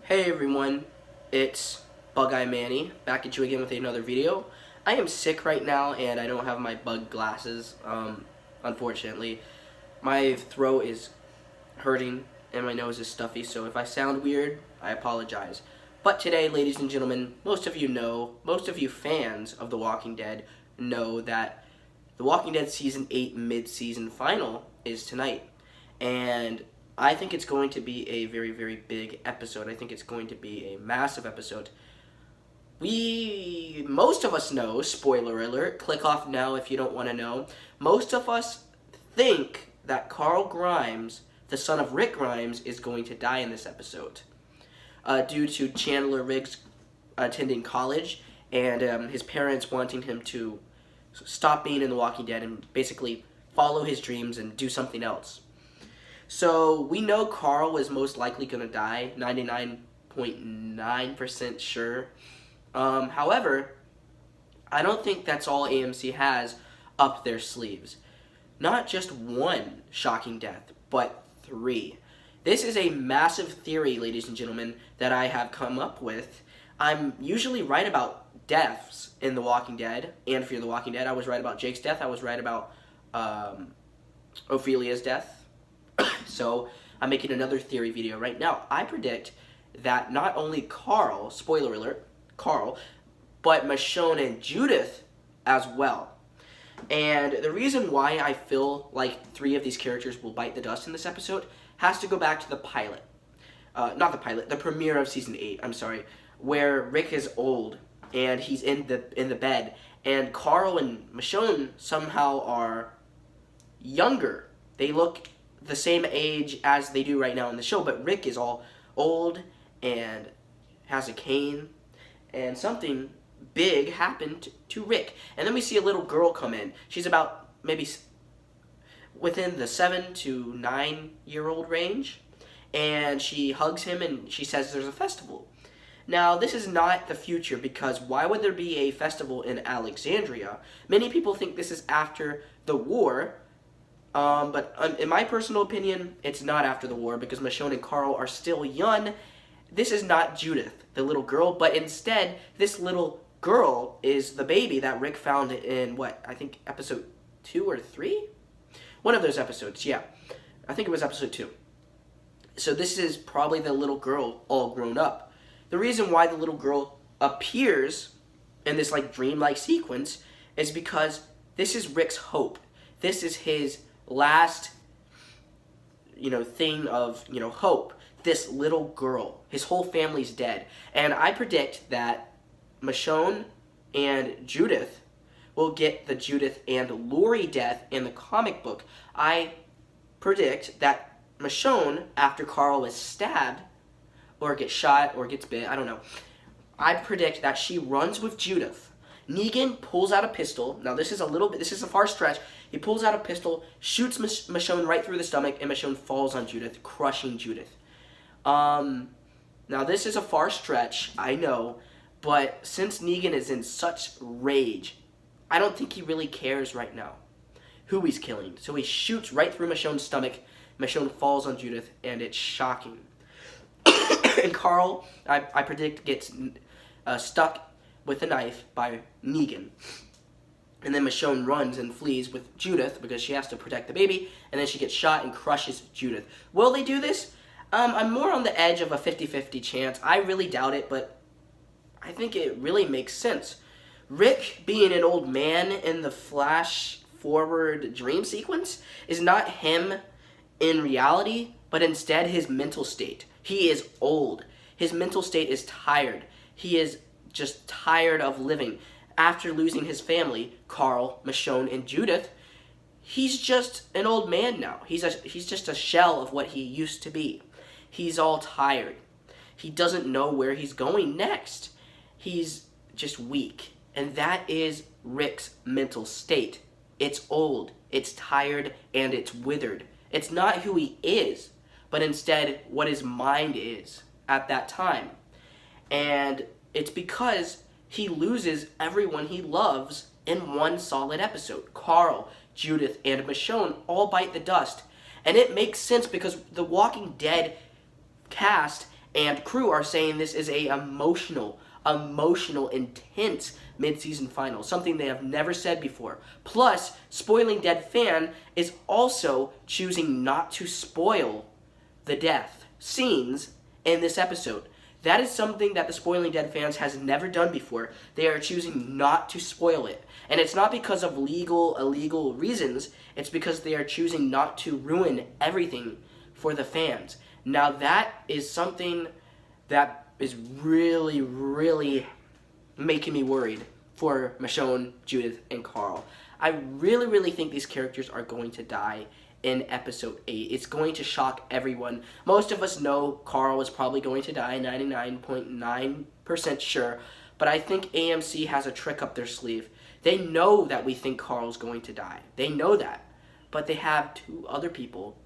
Hey everyone, it's Bug-Eye Manny, back at you again with another video. I am sick right now and I don't have my bug glasses, unfortunately. My throat is hurting and my nose is stuffy, so if I sound weird, I apologize. But today, ladies and gentlemen, most of you fans of The Walking Dead know that The Walking Dead Season 8 mid-season final is tonight. And I think it's going to be a very, very big episode. I think it's going to be a massive episode. Most of us know, spoiler alert, click off now if you don't want to know, most of us think that Carl Grimes, the son of Rick Grimes, is going to die in this episode. Due to Chandler Riggs attending college and his parents wanting him to stop being in The Walking Dead and basically follow his dreams and do something else. So we know Carl is most likely going to die, 99.9% sure. However, I don't think that's all AMC has up their sleeves. Not just one shocking death, but 3. This is a massive theory, ladies and gentlemen, that I have come up with. I'm usually right about deaths in The Walking Dead and Fear the Walking Dead. I was right about Jake's death. I was right about Ophelia's death. So I'm making another theory video right now. I predict that not only Carl, spoiler alert, Carl, but Michonne and Judith as well. And the reason why I feel like 3 of these characters will bite the dust in this episode has to go back to the pilot. The premiere of Season 8, I'm sorry, where Rick is old and he's in the bed, and Carl and Michonne somehow are younger. They look the same age as they do right now in the show, but Rick is all old and has a cane, and something big happened to Rick. And then we see a little girl come in. She's about maybe within the 7 to 9 year old range, and she hugs him and she says there's a festival. Now, this is not the future, because why would there be a festival in Alexandria? Many people think this is after the war. But in my personal opinion, it's not after the war, because Michonne and Carl are still young. This is not Judith, the little girl, but instead, this little girl is the baby that Rick found in, I think episode 2 or 3? One of those episodes, yeah. I think it was episode 2. So this is probably the little girl all grown up. The reason why the little girl appears in this dream-like sequence is because this is Rick's hope. This is his last, thing of, hope. This little girl. His whole family's dead. And I predict that Michonne and Judith will get the Judith and Lori death in the comic book. I predict that Michonne, after Carl is stabbed, or gets shot, or gets bit, I don't know. I predict that she runs with Judith. Negan pulls out a pistol. Now this is a far stretch. He pulls out a pistol, shoots Michonne right through the stomach, and Michonne falls on Judith, crushing Judith. Now this is a far stretch, I know, but since Negan is in such rage, I don't think he really cares right now who he's killing. So he shoots right through Michonne's stomach, Michonne falls on Judith, and it's shocking. And Carl, I predict, gets stuck with a knife by Negan. And then Michonne runs and flees with Judith because she has to protect the baby, and then she gets shot and crushes Judith. Will they do this? I'm more on the edge of a 50-50 chance. I really doubt it, but I think it really makes sense. Rick being an old man in the flash forward dream sequence is not him in reality, but instead his mental state. He is old. His mental state is tired. He is just tired of living. After losing his family, Carl, Michonne, and Judith, he's just an old man now. He's just a shell of what he used to be. He's all tired. He doesn't know where he's going next. He's just weak. And that is Rick's mental state. It's old, it's tired, and it's withered. It's not who he is, but instead what his mind is at that time. And it's because he loses everyone he loves in one solid episode. Carl, Judith, and Michonne all bite the dust. And it makes sense because the Walking Dead cast and crew are saying this is a emotional, intense mid-season final, something they have never said before. Plus, Spoiling Dead fan is also choosing not to spoil the death scenes in this episode. That is something that the Spoiling Dead fans has never done before. They are choosing not to spoil it. And it's not because of illegal reasons. It's because they are choosing not to ruin everything for the fans. Now that is something that is really, really making me worried for Michonne, Judith, and Carl. I really, really think these characters are going to die in episode 8. It's going to shock everyone. Most of us know Carl is probably going to die, 99.9% sure, but I think AMC has a trick up their sleeve. They know that we think Carl's going to die. They know that, but they have 2 other people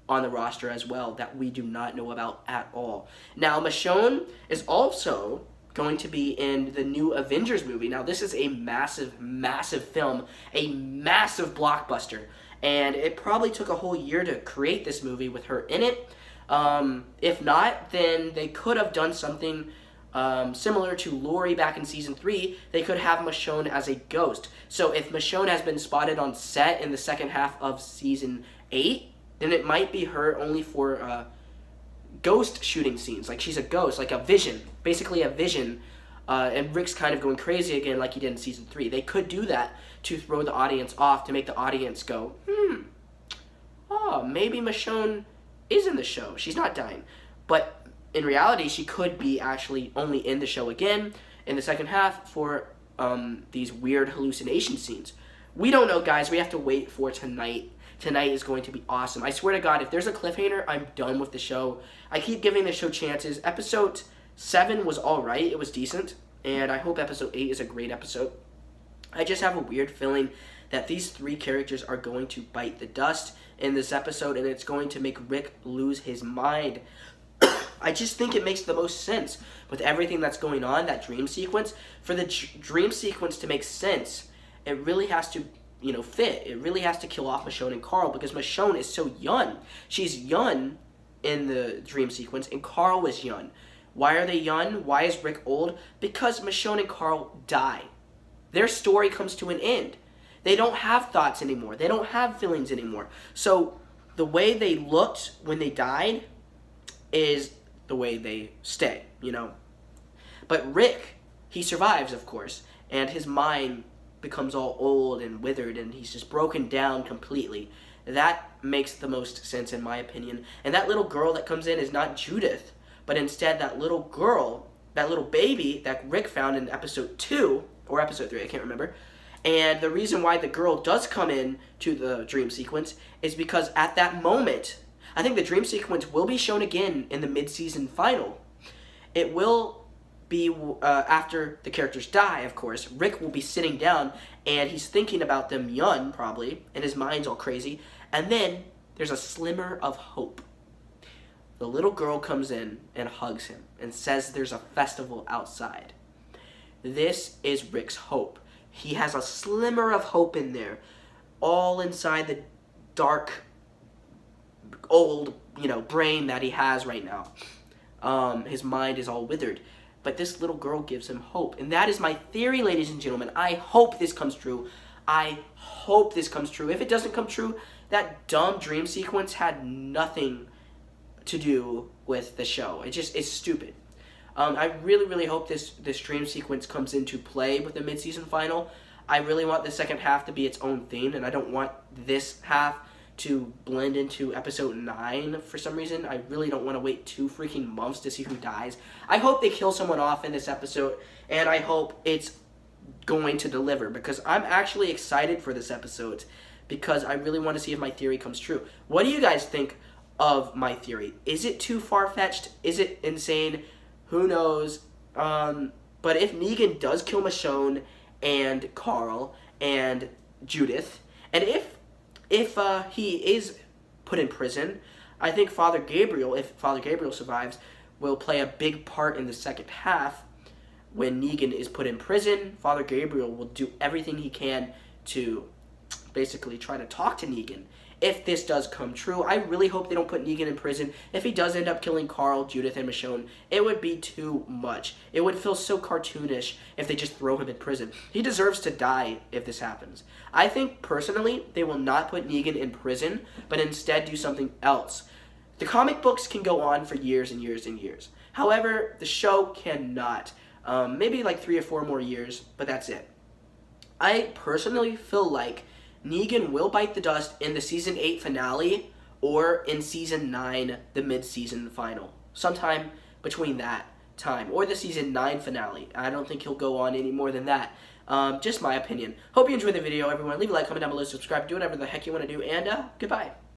on the roster as well that we do not know about at all. Now, Michonne is also going to be in the new Avengers movie. Now, this is a massive, massive film, a massive blockbuster, and it probably took a whole year to create this movie with her in it. If not, then they could have done something similar to Laurie back in season 3. They could have Michonne as a ghost. So if Michonne has been spotted on set in the second half of season 8, then it might be her only for ghost shooting scenes. Like she's a ghost, like a vision. Basically a vision. And Rick's kind of going crazy again like he did in season 3. They could do that to throw the audience off, to make the audience go, maybe Michonne is in the show. She's not dying. But in reality, she could be actually only in the show again in the second half for these weird hallucination scenes. We don't know, guys. We have to wait for tonight. Tonight is going to be awesome. I swear to God, if there's a cliffhanger, I'm done with the show. I keep giving the show chances. Episode 7 was alright. It was decent. And I hope episode 8 is a great episode. I just have a weird feeling that these 3 characters are going to bite the dust in this episode, and it's going to make Rick lose his mind. I just think it makes the most sense with everything that's going on, that dream sequence. For the dream sequence to make sense, it really has to fit. It really has to kill off Michonne and Carl, because Michonne is so young. She's young in the dream sequence, and Carl was young. Why are they young? Why is Rick old? Because Michonne and Carl die. Their story comes to an end. They don't have thoughts anymore. They don't have feelings anymore. So the way they looked when they died is the way they stay, But Rick, he survives, of course, and his mind becomes all old and withered, and he's just broken down completely. That makes the most sense in my opinion. And that little girl that comes in is not Judith, but instead that little girl, that little baby that Rick found in episode 2, or episode 3, I can't remember. And the reason why the girl does come in to the dream sequence is because at that moment, I think the dream sequence will be shown again in the mid-season final. It will be after the characters die, of course. Rick will be sitting down, and he's thinking about them young, probably, and his mind's all crazy. And then there's a slimmer of hope. The little girl comes in and hugs him and says there's a festival outside. This is Rick's hope. He has a slimmer of hope in there, all inside the dark, old, brain that he has right now. His mind is all withered. But this little girl gives him hope. And that is my theory, ladies and gentlemen. I hope this comes true. I hope this comes true. If it doesn't come true, that dumb dream sequence had nothing to do with the show. It's stupid. I really, really hope this dream sequence comes into play with the mid-season final. I really want the second half to be its own theme, and I don't want this half to blend into episode 9 for some reason. I really don't want to wait 2 freaking months to see who dies. I hope they kill someone off in this episode, and I hope it's going to deliver, because I'm actually excited for this episode, because I really want to see if my theory comes true. What do you guys think of my theory? Is it too far-fetched? Is it insane? Who knows? But if Negan does kill Michonne and Carl and Judith, and if he is put in prison, I think Father Gabriel, if Father Gabriel survives, will play a big part in the second half. When Negan is put in prison, Father Gabriel will do everything he can to basically try to talk to Negan if this does come true. I really hope they don't put Negan in prison. If he does end up killing Carl, Judith, and Michonne, it would be too much. It would feel so cartoonish if they just throw him in prison. He deserves to die if this happens. I think, personally, they will not put Negan in prison, but instead do something else. The comic books can go on for years and years and years. However, the show cannot. Maybe like 3 or 4 more years, but that's it. I personally feel like Negan will bite the dust in the Season 8 finale or in Season 9, the mid-season final. Sometime between that time. Or the Season 9 finale. I don't think he'll go on any more than that. Just my opinion. Hope you enjoyed the video, everyone. Leave a like, comment down below, subscribe, do whatever the heck you want to do, and goodbye.